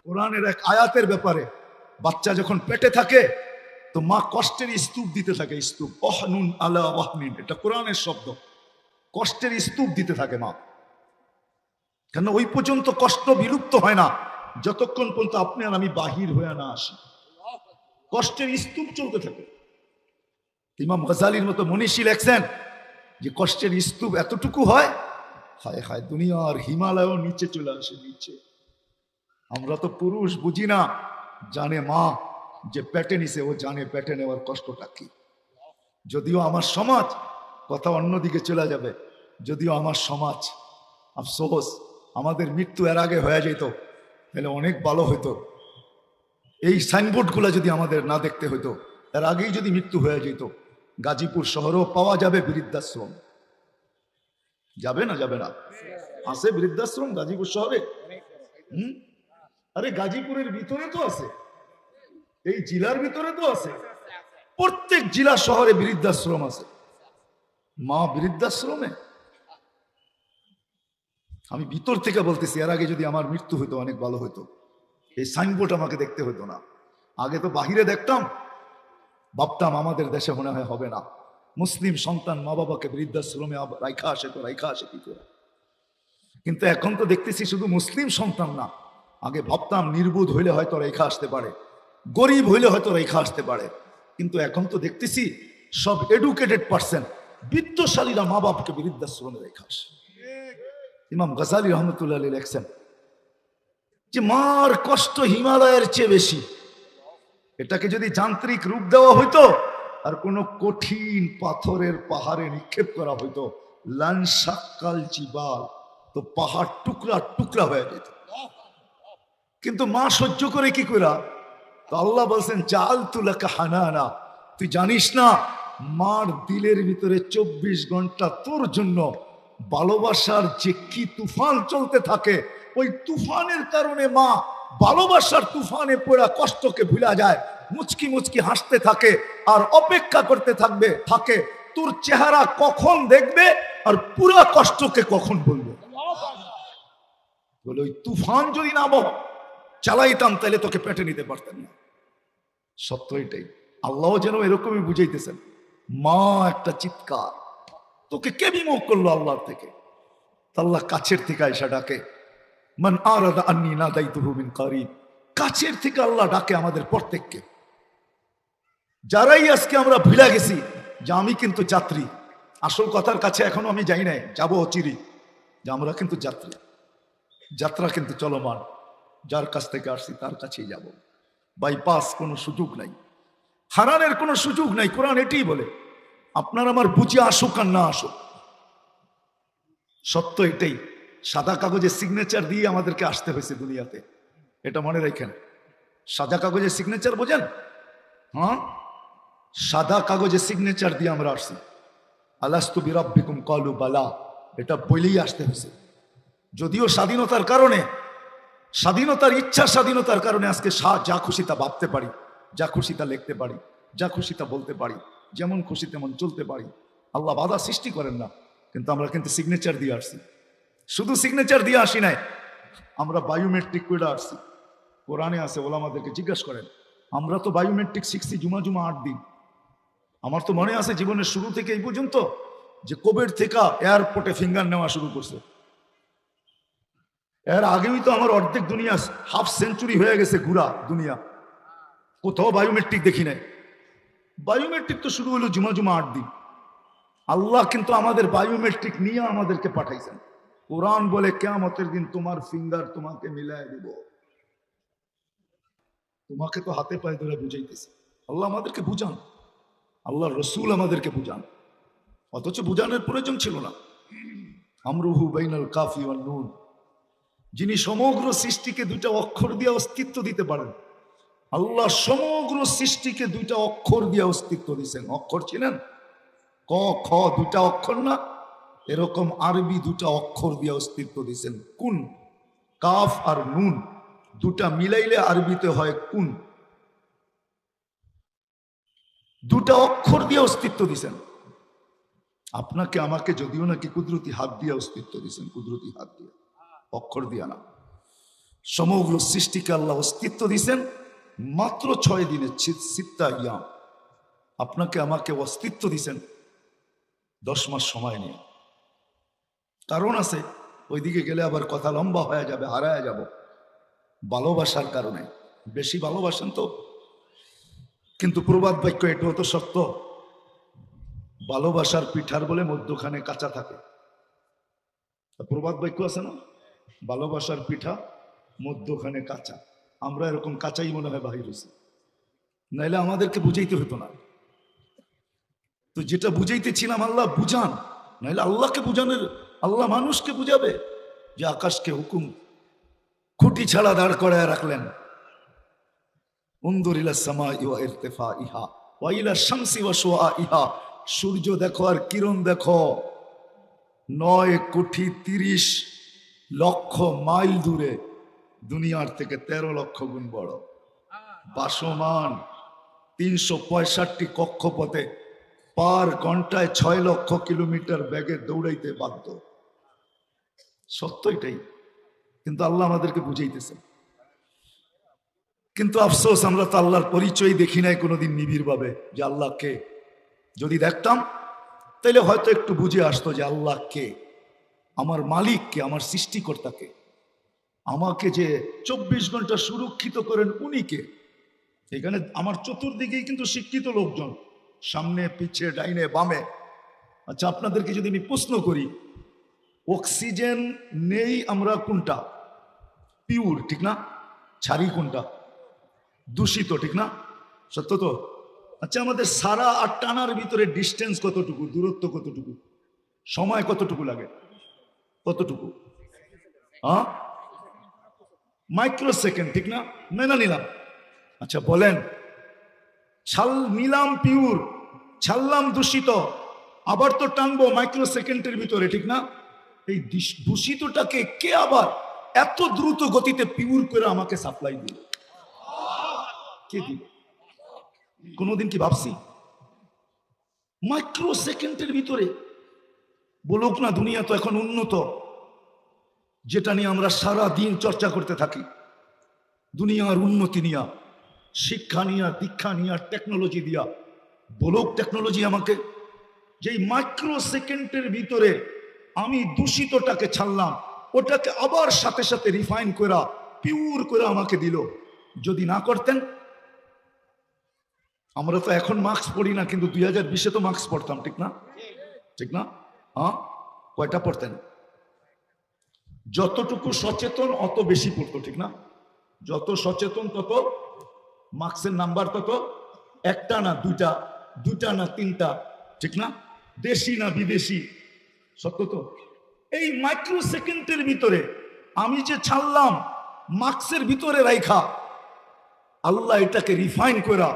কোরআনের এক আয়াতের ব্যাপারে, বাচ্চা যখন পেটে থাকে তো মা কষ্টের স্তূপ দিতে থাকে, স্তূপ, ওহনুন আলা ওয়াহনিন, এটা কোরআনের শব্দ। কষ্টের স্তূপ দিতে থাকে মা, কেন ওই পর্যন্ত কষ্ট বিলুপ্ত হয় না যতক্ষণ পর্যন্ত আপনি আর আমি বাহির হয়ে না আসি। কষ্টের স্তূপ চলতে থাকে। ইমাম গজালির মতো মনীষী লেখছেন যে কষ্টের স্তূপ এতটুকু হয়, হায় হায় দুনিয়ার হিমালয়ও নিচে চলে আসে, নিচে। আমরা তো পুরুষ বুঝি না, জানে মা যে পেটে নিছে, ও জানে পেটে নেওয়ার কষ্টটা কি। যদিও আমার সমাজ, কথা অন্যদিকে চলে যাবে, যদিও আমার সমাজ, আফসোস আমাদের মৃত্যু এর আগে হয়ে যেত তাহলে অনেক ভালো হতো। এই সাইনবোর্ডগুলো যদি আমাদের না দেখতে হতো, এর আগেই যদি মৃত্যু হয়ে যেত, গাজীপুর শহরেও পাওয়া যাবে বৃদ্ধাশ্রম। যাবে না? যাবে না? আছে বৃদ্ধাশ্রম গাজীপুর শহরে। আরে গাজীপুরের ভিতরে তো আছে, এই জেলার ভিতরে তো আছে, প্রত্যেক জেলা শহরে বৃদ্ধাশ্রম আছে। মা বৃদ্ধাশ্রমে, আমি ভিতর থেকে বলতেছি, এর আগে যদি আমার মৃত্যু হতো অনেক ভালো হতো। এই সাইনবোর্ড আমাকে দেখতে হতো না। আগে তো বাহিরে দেখতাম, ভাবতাম আমাদের দেশে মনে হয় হবে না, মুসলিম সন্তান মা বাবাকে বৃদ্ধাশ্রমে রাইখা আসে, তো রাইখা আসে কি করে। কিন্তু এখন তো দেখতেছি শুধু মুসলিম সন্তান না, আগে ভাবতাম নির্বোধ হইলে হয়তো রেখা আসতে পারে, গরিব হইলে হয়তো রেখা আসতে পারে, কিন্তু এখন তো দেখতেছি সব এডুকেটেড পার্সন, বিত্তশালীরা মা বাপকে বৃদ্ধাশ্রমে রেখা আসে। ইমাম গজালি রহমতুল্লাহ আলাইহি লেখছেন যে মার কষ্ট হিমালয়ের চেয়ে বেশি। এটাকে যদি যান্ত্রিক রূপ দেওয়া হইতো আর কোনো কঠিন পাথরের পাহাড়ে নিক্ষেপ করা হইতো, লানসাক্কাল জিবাল, তো পাহাড় টুকরা টুকরা হয়ে যেত। কিন্তু মা সহ্য করে কি করা? তো আল্লাহ বলছেন জাআলতু লাকা হানানা, তুই জানিস না মার দিলের ভিতরে 24 ঘন্টা তোর জন্য ভালোবাসার যে কি তুফান চলতে থাকে, ওই তুফানের কারণে মা ভালোবাসার তুফানে পড়া কষ্টকে ভুলা যায়, মুচকি মুচকি হাসতে থাকে আর অপেক্ষা করতে থাকে তোর চেহারা কখন দেখবে আর পুরা কষ্টকে কখন বলবে। বলে ওই তুফান যদি না চালাইতাম তাহলে তোকে পেটে নিতে পারতেন না। সত্য এটাই। আল্লাহ যেন এরকমই বুঝাইতেছেন, মা একটা চিৎকার, তোকে কে বিমুখ করলো আল্লাহর থেকে? আল্লাহ কাছের থেকে আয়সা ডাকে, মান আরাদা আন্নী নাদাইতুহু মিন কারিব, কাছের থেকে আল্লাহ ডাকে আমাদের প্রত্যেককে। যারাই আজকে আমরা ভুলে গেছি যে আমি কিন্তু যাত্রী, আসল কথার কাছে এখনো আমি যাই নাই, যাবো অচিরি, যে আমরা কিন্তু যাত্রী, যাত্রা কিন্তু চলমান, যার কাছ থেকে আসছি তার কাছেই যাব, বাইপাস কোনো সুযোগ নাই, হারানোর কোনো সুযোগ নাই। কোরআন এটাই বলে, আপনার আমার বুঝে আসুক আর না আসুক, সত্য এটাই। সাদা কাগজে সিগনেচার দিয়ে আমাদেরকে আসতে হয়েছে দুনিয়াতে, এটা মনে রাখেন। সাদা কাগজে সিগনেচার বোঝেন? হ্যাঁ, সাদা কাগজে সিগনেচার দিয়ে আমরা আসছি। আলাস্তু বিরাব্বিকুম ক্বালু বালা, এটা বলেই আসতে হয়েছে। যদিও স্বাধীনতার কারণে, স্বাধীনতার ইচ্ছা, স্বাধীনতার কারণে আজকে যা খুশি তা ভাবতে পারি, যা খুশি তা লিখতে পারি, যা খুশি তা বলতে পারি, যেমন খুশি তেমন চলতে পারি। আল্লাহ বাধা সৃষ্টি করেন না, কিন্তু আমরা কিন্তু সিগনেচার দিয়ে আসছি। শুধু সিগনেচার দিয়ে আসি নাই, আমরা বায়োমেট্রিক করে আসছি। কোরআনে আছে, ওলামাদেরকে জিজ্ঞাসা করেন, আমরা তো বায়োমেট্রিক শিখছি জুমা 8 দিন। আমার তো মনে আছে জীবনের শুরু থেকে এই পর্যন্ত যে কোভিড থেকে এয়ারপোর্টে ফিঙ্গার নেওয়া শুরু করছে, এর আগেই তো আমার অর্ধেক দুনিয়া হাফ সেঞ্চুরি হয়ে গেছে ঘুরা দুনিয়া, কোথাও বায়োমেট্রিক দেখি নাই। বায়োমেট্রিক তো শুরু হলো জুমা 8 দিন। আল্লাহ কিন্তু আমাদের বায়োমেট্রিক নিয়ে আমাদেরকে পাঠাইছেন। কোরআন বলে কিয়ামতের দিন তোমার ফিঙ্গার তোমাকে মিলাই দিব। তোমাকে তো হাতে পায়ে ধরে বুঝাইতেছে, আল্লাহ আমাদেরকে বুঝান, আল্লাহ রসুল আমাদেরকে বুঝান, অথচ বুঝানোর প্রয়োজন ছিল না। আমরুহু বাইনাল কাফি ওয়ান নুন, যিনি সমগ্র সৃষ্টিকে 2টা অক্ষর দিয়ে অস্তিত্ব দিতে পারেন, আল্লাহ সমগ্র সৃষ্টিকে 2টা অক্ষর দিয়ে অস্তিত্ব দিয়েছেন। অক্ষর ছিলেন ক খ, 2টা অক্ষর না, এরকম আরবি 2টা অক্ষর দিয়ে অস্তিত্ব দিয়েছেন। কুন, কাফ আর নুন, 2টা মিলাইলে আরবিতে হয় কুন। 2টা অক্ষর দিয়ে অস্তিত্ব দিয়েছেন। আপনাকে আমাকে যদিও নাকি কুদরতি হাত দিয়ে অস্তিত্ব দিয়েছেন, কুদরতি হাত দিয়ে, অক্ষর দিয়া না। সমগ্র সৃষ্টিকে আল্লাহ অস্তিত্ব দিয়েছেন মাত্র 6 দিনের সিত্তা ইয়াম। আপনাকে আমাকে অস্তিত্ব দিয়েছেন 10 মাস সময় নিয়ে। কারণ আছে, ওইদিকে গেলে আবার কথা লম্বা হয়ে যাবে, হারায় যাব। ভালোবাসার কারণে, বেশি ভালোবাসেন তো। কিন্তু প্রবাদ বাক্য এটাও তো সত্য, ভালোবাসার পিঠার বলে মধ্যখানে কাঁচা থাকে। প্রবাদ বাক্য আছে না, ভালোবাসার পিঠা মধ্যখানে কাঁচা। আমরা এরকম কাঁচাই মনে হয় বাহির হয়েছি, নাইলে আমাদেরকে বুঝাইতে হতো না। তো যেটা বুঝাইতেছিলাম আল্লাহ বুঝান, নাইলে আল্লাহকে বুঝানোর, আল্লাহ মানুষকে বুঝাবে যে আকাশকে হুকুম খুঁটি ছাড়া দাঁড় করায় রাখলেন। উনদুর ইলা সামাই ওয়া ইরতিফাইহা ওয়া ইলা শামসি ওয়া শুআইহা। সূর্য দেখো আর কিরণ দেখো, 9,30,00,000 মাইল দূরে, দুনিয়ার থেকে 13 লক্ষ গুণ বড়। ভাসমান 365 কক্ষপথে, পার ঘন্টায় 6 লক্ষ কিলোমিটার বেগে দৌড়াইতে বাধ্য। সত্য এটাই, কিন্তু আল্লাহ আমাদেরকে বুঝাইতেছেন। কিন্তু আফসোস, আমরা তো আল্লাহর পরিচয় দেখি নাই কোনোদিন নিবিড় ভাবে যে আল্লাহ কে। যদি দেখতাম তাহলে হয়তো একটু বুঝে আসতো যে আল্লাহ কে, আমার মালিক কে, আমার সৃষ্টিকর্তা কে, আমাকে যে 24 ঘন্টা সুরক্ষিত করেন উনি কে। এখানে আমার চতুর্দিকেই কিন্তু শিক্ষিত লোকজন, সামনে পিছে ডাইনে বামে। আচ্ছা, আপনাদেরকে যদি আমি প্রশ্ন করি, অক্সিজেন নেই আমরা কোনটা? পিওর, ঠিক না? ছাড়ি কোনটা? দূষিত, ঠিক না? সত্য তো? আচ্ছা, আমাদের সারা আর টানার ভিতরে ডিস্টেন্স কতটুকু, দূরত্ব কতটুকু, সময় কতটুকু লাগে, কতটুকু? হ্যাঁ, মাইক্রো সেকেন্ড, ঠিক না? মেনে নিলাম। আচ্ছা বলেন, নিলাম পিওর, ছাড়লাম দূষিত, আবার তো টানবো মাইক্রো সেকেন্ডের ভিতরে, ঠিক না? এই দূষিতটাকে কে আবার এত দ্রুত গতিতে পিওর করে আমাকে সাপ্লাই দিল? কে দিল? কোনোদিন কি ভাবছি? মাইক্রো সেকেন্ডের ভিতরে। বলুক না দুনিয়া তো এখন উন্নত, যেটা নিয়ে আমরা সারা দিন চর্চা করতে থাকি, দুনিয়ার উন্নতি নিয়া, শিক্ষা নিয়া, দীক্ষা নিয়া, টেকনোলজি দিয়া। বলুক টেকনোলজি আমাকে, যেই মাইক্রো সেকেন্ডের ভিতরে আমি দূষিতটাকে ছাড়লাম, ওটাকে আবার সাথে সাথে রিফাইন করা, পিওর করে আমাকে দিল। যদি না করতেন, আমরা তো এখন মাস্ক পড়ি না, কিন্তু 2020-এ তো মাস্ক পড়তাম, ঠিক না? ঠিক না? হ্যাঁ, কয়টা পড়তেন? যতটুকু সচেতন অত বেশি পড়তো, ঠিক না? যত সচেতন তত মাস্কের নাম্বার তত, একটা না দুইটা, দুইটা না তিনটা, ঠিক না? দেশি না বিদেশি, সত্য তো? এই মাইক্রো সেকেন্ডের ভিতরে আমি যে ছাড়লাম মাস্কের ভিতরে রাইখা, আল্লাহ এটাকে রিফাইন করা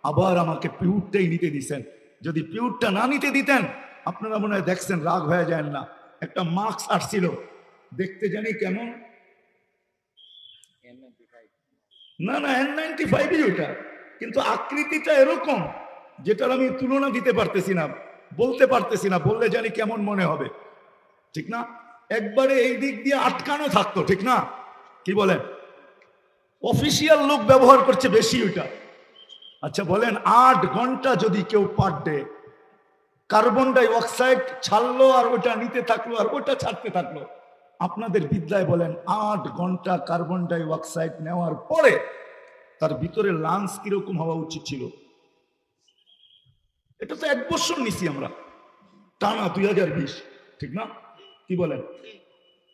আবার আমাকে পিউরটাই নিতে দিছেন। যদি পিউরটা না নিতে দিতেন, আপনারা মনে হয় দেখছেন, রাগ হয়ে যায় না, একটা মাস্ক আসছিল দেখতে জানি কেমন, না না N95 ওটা, কিন্তু আকৃতিটা এরকম যেটার আমি তুলনা দিতে পারতেছি না, বলতে পারতেছি না, বললে জানি কেমন মনে হবে, ঠিক না? একবারে এই দিক দিয়ে আটকানো থাকতো, ঠিক না? কি বলেন? অফিসিয়াল লোক ব্যবহার করছে বেশি ওইটা। আচ্ছা বলেন, 8 ঘন্টা যদি কেউ per day carbon die oxide ছাড়লো আর ওটা নিতে থাকলো আর ওটা ছাড়তে থাকলো, আপনাদের বিদ্যায় বলেন 8 ঘন্টা কার্বন ডাই অক্সাইড নেওয়ার পরে তার ভিতরে লাংস কিরকম হওয়া উচিত ছিল? এটা তো 1 বছর নিছি আমরা টানা, 2020, ঠিক না? কি বলেন?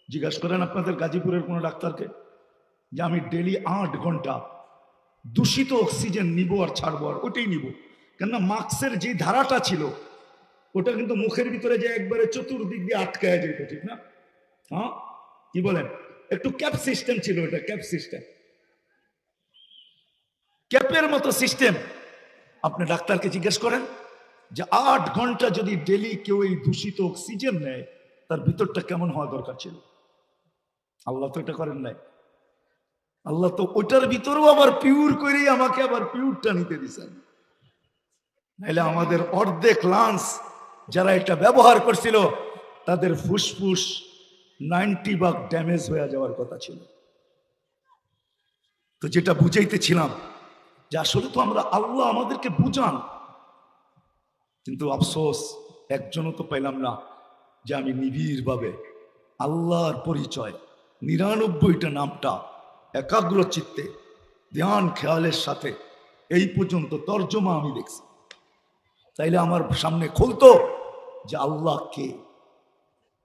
জিজ্ঞাসা করেন আপনাদের গাজীপুরের কোনো ডাক্তারকে যে আমি ডেলি 8 ঘন্টা দূষিত অক্সিজেন নিব আর ছাড়বো, আর ওটাই নিব। কেননা মাস্কের যে ধারাটা ছিল ওটা কিন্তু মুখের ভিতরে যে একবারে চতুর্দিক দিয়ে আটকায় যেত, ঠিক না? হ্যাঁ, কি বলেন? একটু ক্যাপ সিস্টেম ছিল, এটা ক্যাপ সিস্টেম, ক্যাপের মতো সিস্টেম। আপনি ডাক্তারকে জিজ্ঞেস করেন যে 8 ঘন্টা যদি ডেলি কেউ এই দূষিত অক্সিজেন নেয়, তার ভিতরটা কেমন হওয়া দরকার ছিল? আল্লাহ তো এটা করেন নাই। আল্লাহ তো ওইটার ভিতরেও আবার পিওর করেই আমাকে আবার পিওরটা নিতে দিছেন। নাইলে আমাদের অর্ধেক লাংস যারা এটা ব্যবহার করছিল, তাদের ফুসফুস 90 ভাগ ড্যামেজ হয়ে যাওয়ার কথা ছিল। তো যেটা বুঝাইতেছিলাম যে আসলে তো আমরা আল্লাহ আমাদেরকে বুঝান, কিন্তু আফসোস একজনও তো পাইলাম না যে আমি নিবিড়ভাবে আল্লাহর পরিচয় ৯৯টা নামটা একাগ্র চিত্তে ধ্যান খেয়ালের সাথে এই পর্যন্ত তর্জমা আমি দেখছি। তাইলে আমার সামনে খুলতো যে আল্লাহ কে,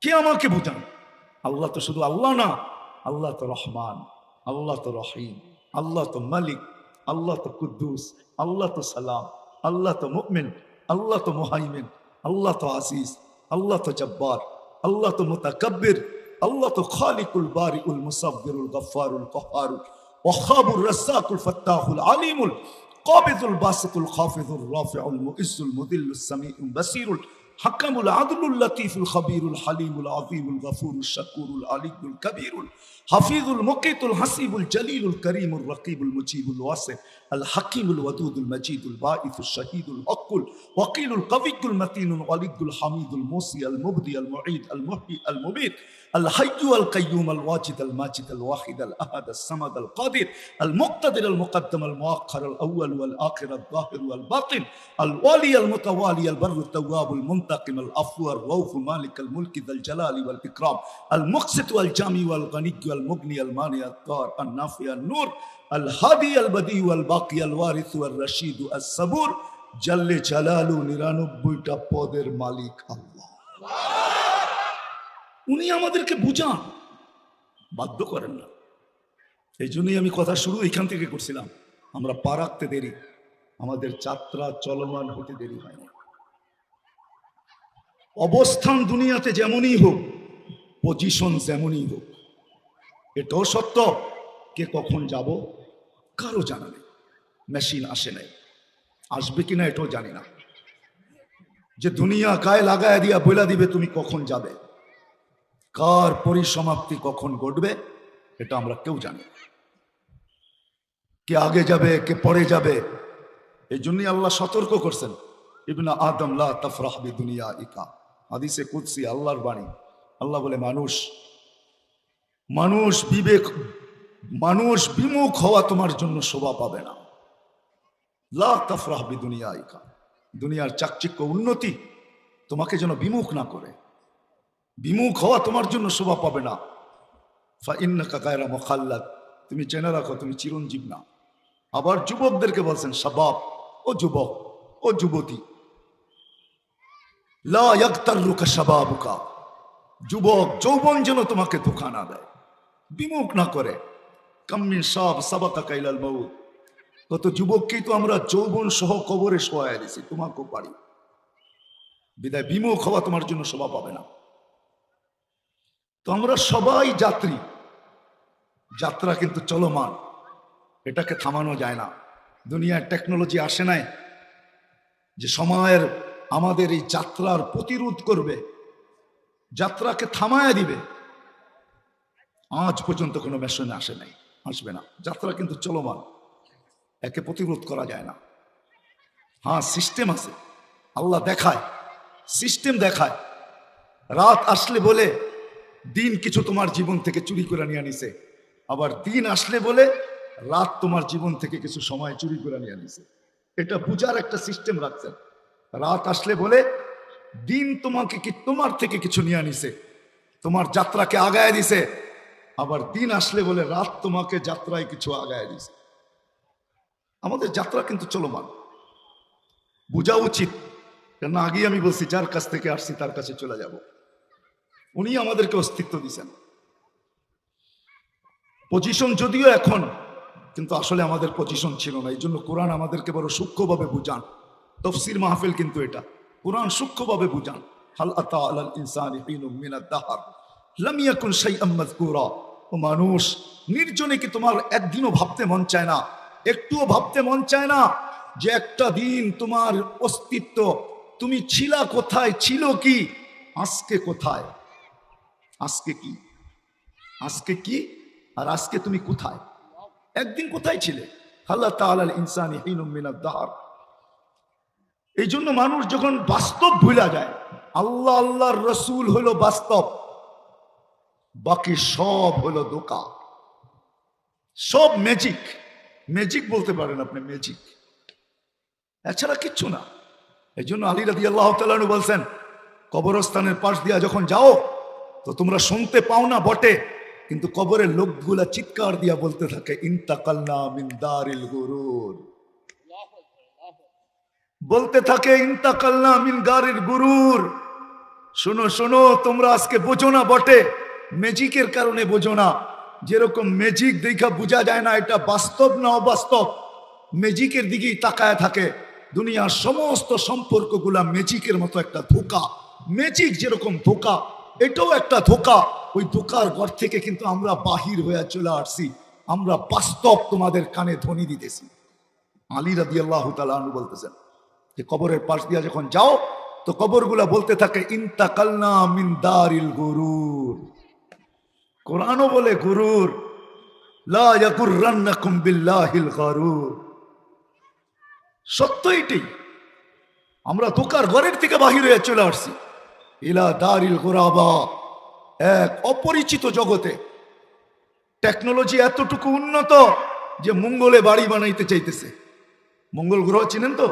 কে আমাকে বুঝান। আল্লাহ তো শুধু আল্লাহ না, আল্লাহ তো রহমান, আল্লাহ তো রহিম, আল্লাহ তো মালিক, আল্লাহ তো কুদ্দুস, আল্লাহ তো সালাম, আল্লাহ তো মুমিন, আল্লাহ তো মুহাইমিন, আল্লাহ তো আজিজ, আল্লাহ তো জব্বার, আল্লাহ তো মুতাকাব্বির, আল্লাহ তো খালিকুল বারিউল মুসাব্বিরুল গফফারুল কহ্হারুল ওয়াহাবুর রাজ্জাকুল ফাত্তাহুল আলিমুল কাবিদুল বাসিতুল খাফিজুর রাফিউল মুইজ্জুল মুদিল্লুস সামিউল বাসিরুল হাকামুল আদলুল লতীফুল খবীরুল হালিমুল আযীমুল গফুরুল শাকুরুল আলিয়ুল কবীরুল হাফিজুল মুকিতুল হাসিবুল জলিলুল করিমুল রকিবুল মুজিবুল ওয়াসি আল হাকিমুল ওয়াদুদুল মজিদুল বাঈসুল শহীদুল হকুল ওয়াকিলুল কবিয়ুল মতিনুল ওয়ালিদুল হামিদুল মুসি আল মুবদি আল মুঈদ আল মুহয়ি আল মুমীত আল হাইয়্যু আল কাইয়্যুম আল ওয়াজিদ আল মাজিদ আল ওয়াহিদ আল আহাদ আল সামাদ আল কাদির আল মুক্তাদির আল মুকদ্দম আল মুআখ্খার আল আউয়াল ওয়াল আখির আল যাহির ওয়াল বাতিন আল ওয়ালি আল মুতাওয়ালি আল বাররু তাওয়াবুল মুনতাকিম আল আফু আর রাউফু মালিক আল মুলকি যাল জালালি ওয়াল ইকরাম আল মুকসিত ওয়াল জামি ওয়াল গনি ওয়াল মুগনি আল মানি আল তার আল নাফি আল নূর আল হাদি আল বদি ওয়াল বাকি আল ওয়ারিস ওয়াল রশিদ আল সাবুর জাল্লে জালালু ৯৯টা পদের মালিক আল্লাহ। উনি আমাদেরকে বুঝান, বাধ্য করেন না। এই জন্যই আমি কথা শুরু এখান থেকে করছিলাম। আমরা পা রাখতে দেরি, আমাদের যাত্রা চলমান হতে দেরি হয় না। অবস্থান দুনিয়াতে যেমনই হোক, পজিশন যেমনই হোক, এটাও সত্য কে কখন যাব কারো জানা নেই। মেশিন আসে নাই, আসবে কিনা এটাও জানি না। যে দুনিয়া গায়ে লাগায় দিয়া বইলা দিবে তুমি কখন যাবে, কার পরিসমাপ্তি কখন ঘটবে এটা আমরা কেউ জানি না। কে আগে যাবে কে পরে যাবে, এই জন্যই আল্লাহ সতর্ক করছেন, ইবনা আদম লা তাফরাহ বিদুনিয়া ইকা। হাদিসে কুদসি আল্লাহর বাণী। আল্লাহ বলে মানুষ বিমুখ হওয়া তোমার জন্য শোভা পাবে না। লা তাফরাহ বিদুনিয়া ইকা, দুনিয়ার চাকচিক্য উন্নতি তোমাকে যেন বিমুখ না করে, বিমুখ হওয়া তোমার জন্য শোভা পাবে না। ফা ইন্নাকা গায়রা মুখাল্লাদ, তুমি জেনে রাখো তুমি চিরঞ্জীব না। আবার যুবকদেরকে বলছেন শাবাব, ও যুবক ও যুবতী, লা ইয়াগতাররুকা শাবাবুকা, যুবক যৌবন যেন তোমাকে ধোঁকা না দেয়, বিমুখ না করে। কাম মিন শাব সাবাকাকা ইলাল মাউত, কত যুবককেই তো আমরা যৌবন সহ কবরে শোয়ায় দিছি, তোমাকেও পারি। বিদায় বিমুখ হওয়া তোমার জন্য শোভা পাবে না। তো আমরা সবাই যাত্রী, যাত্রা কিন্তু চলমান, এটাকে থামানো যায় না। দুনিয়ার টেকনোলজি আসে নাই যে সময়ের আমাদের এই যাত্রার প্রতিরোধ করবে, যাত্রাকে থামায় দিবে। আজ পর্যন্ত কোনো মেশিন আসে নাই, আসবে না। যাত্রা কিন্তু চলমান, একে প্রতিরোধ করা যায় না। হ্যাঁ, সিস্টেম আছে, আল্লাহ দেখায়, সিস্টেম দেখায়। রাত আসলে বলে দিন কিছু তোমার জীবন থেকে চুরি করে নিয়ে নিছে, আবার দিন আসলে বলে রাত তোমার জীবন থেকে কিছু সময় চুরি করে নিয়ে নিছে। এটা বুঝার একটা সিস্টেম রাখছেন। রাত আসলে বলে দিন তোমাকে তোমার থেকে কিছু নিয়ে নিছে, তোমার যাত্রাকে আগায় দিছে। আবার দিন আসলে বলে রাত তোমাকে যাত্রায় কিছু আগায় দিছে। আমাদের যাত্রা কিন্তু চলমান, বোঝা উচিত। কেন আগেই আমি বলছি, যার কাছ থেকে আসছি তার কাছে চলে যাব। উনি আমাদেরকে অস্তিত্ব দিয়েছেন। পজিশন যদিও এখন, কিন্তু আসলে আমাদের পজিশন ছিল না। এই জন্য কোরআন আমাদেরকে বড় সূক্ষ্মভাবে বুঝান। তফসির মাহফিল কিন্তু এটা, কোরআন সূক্ষ্মভাবে বুঝান। হাল আতা আলাল ইনসানি হিনুম মিনাদ দাহর লাম ইয়াকুন শাইআম মাযকুরা। ও মানুষ, নির্জনে কি তোমার একদিনও ভাবতে মন চায় না, একটুও ভাবতে মন চায় না যে একটা দিন তোমার অস্তিত্ব, তুমি ছিলা কোথায়, ছিল কি, আজকে কোথায়, আজকে কি, আজকে কি, আর আজকে তুমি কোথায়, একদিন কোথায় ছিলে। আল্লাহ তাআলাল ইনসানি হিনুম মিনাদ দাহর। এই জন্য মানুষ যখন বাস্তব ভুলা যায়, আল্লাহ আল্লাহর রসুল হলো বাস্তব, বাকি সব হলো ধোঁকা, সব ম্যাজিক। ম্যাজিক বলতে পারেন আপনি, ম্যাজিক, এছাড়া কিচ্ছু না। এই জন্য আলী রাদিয়াল্লাহু তাআলা আনহু বলছেন, কবরস্থানের পাশ দিয়া যখন যাও তো তোমরা শুনতে পাও না বটে, কিন্তু কবরের লোকগুলা চিৎকার দিয়া বলতে থাকে, ইন্তাকালনা মিন দারিল গুরুর, বলতে থাকে ইন্তাকালনা মিন গারির গুরুর। শোনো শোনো, তোমরা আজকে বোঝো না বটে, ম্যাজিকের কারণে বোঝো না। যেরকম ম্যাজিক দেখা বোঝা যায় না এটা বাস্তব না অবাস্তব, ম্যাজিকের দিকেই তাকায় থাকে। দুনিয়ার সমস্ত সম্পর্কগুলা ম্যাজিকের মতো একটা ধোঁকা। ম্যাজিক যেরকম ধোঁকা, এটাও একটা ধোঁকা। ওই ধোঁকার ঘর থেকে কিন্তু আমরা বাহির হয়ে চলে আসছি, আমরা বাস্তব তোমাদের কানে ধ্বনি দিতেছি। আলী রাদিয়াল্লাহু তাআলা আনহু বলতেছেন যে কবরের পাশ দিয়া যখন যাও তো কবরগুলা বলতে থাকে, ইন্তাকালনা মিন দারিল গুরুর। কোরআনও বলে গুরুর, লা ইয়াগুররান্নাকুম বিল্লাহিল গারুর। সত্য এটাই, আমরা ধোঁকার ঘরের থেকে বাহির হয়ে চলে আসছি ইলা দারিল গুরাবা, এক অপরিচিত জগতে। টেকনোলজি এতটুকু উন্নত যে মঙ্গলে বাড়ি বানাইতে চাইতেছে। মঙ্গল গ্রহ চিনেন তো?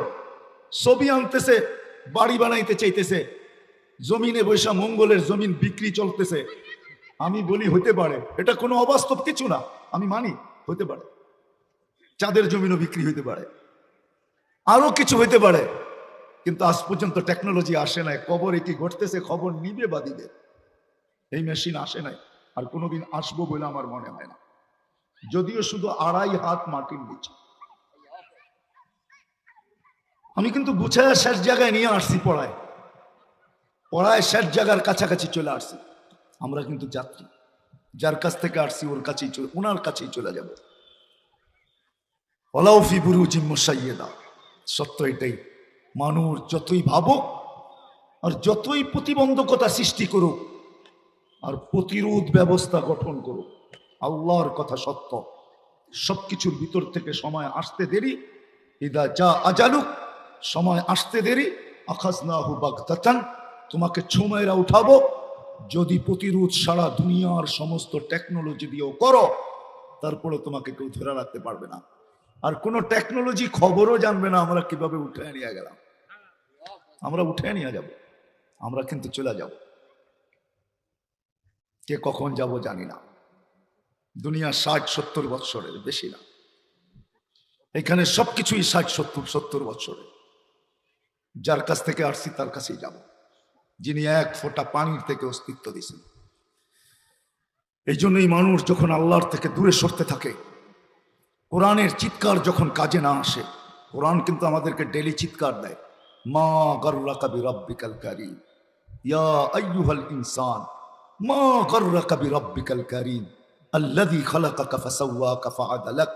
ছবি আনতেছে, বাড়ি বানাইতে চাইতেছে। জমিনে বৈশা মঙ্গলের জমিন বিক্রি চলতেছে। আমি বলি হতে পারে, এটা কোনো অবাস্তব কিছু না, আমি মানি হতে পারে। চাঁদের জমিনও বিক্রি হইতে পারে, আরো কিছু হইতে পারে, কিন্তু আজ পর্যন্ত টেকনোলজি আসে নাই। কবরে কি ঘটতেছে খবর নিবে বা দিবে, এই মেশিন আসে নাই, আর কোনোদিন আসবো বলে আমার মনে হয় না। যদিও শুধু 2.5 হাত মাটির নিচে। আমি কিন্তু গুছায় শেষ জায়গায় নিয়ে আসছি, পড়ায় পড়ায় শেষ জায়গার কাছাকাছি চলে আসছি। আমরা কিন্তু যাত্রী, যার কাছ থেকে আসছি ওর কাছেই চলে, ওনার কাছেই চলে যাব। ওয়ালাউফি বুরুজিম মুশাইয়্যাদা, সত্য এটাই। মানুষ যতই ভাবুক আর যতই প্রতিবন্ধকতা সৃষ্টি করুক আর প্রতিরোধ ব্যবস্থা গঠন করুক, আল্লাহর কথা সত্য। সবকিছুর ভিতর থেকে সময় আসতে দেরি, ইদা যা আজালুক, সময় আসতে দেরি, আখাযনাহু বাগতাতান, তোমাকে ছুমাইরা উঠাবো। যদি প্রতিরোধ সারা দুনিয়ার সমস্ত টেকনোলজি দিয়েও করো, তারপরে তোমাকে কেউ ধরে রাখতে পারবে না। আর কোনো টেকনোলজি খবরও জানবে না আমরা কিভাবে উঠে নিয়ে গেলাম। আমরা উঠে নিয়ে যাব, আমরা কিন্তু চলে যাব। কে কখন যাব জানি না। দুনিয়া 60-70 বৎসরের, বেশি না। এখানে সবকিছুই 60-70 বৎসরের। যার কাছ থেকে আসছি তার কাছেই যাব, যিনি এক ফোঁটা পানির থেকে অস্তিত্ব দিয়েছেন। এই জন্যই মানুষ যখন আল্লাহর থেকে দূরে সরতে থাকে, কোরআনের চিৎকার যখন কাজে না আসে, কোরআন কিন্তু আমাদেরকে ডেলি চিৎকার দেয়, মা গাররাকা বিরাব্বিকাল কারীম, ইয়া আইয়ুহাল ইনসান মা গাররাকা বিরাব্বিকাল কারীম আল্লাযী খালাকাকা ফাসাওয়াকা ফাআদালাক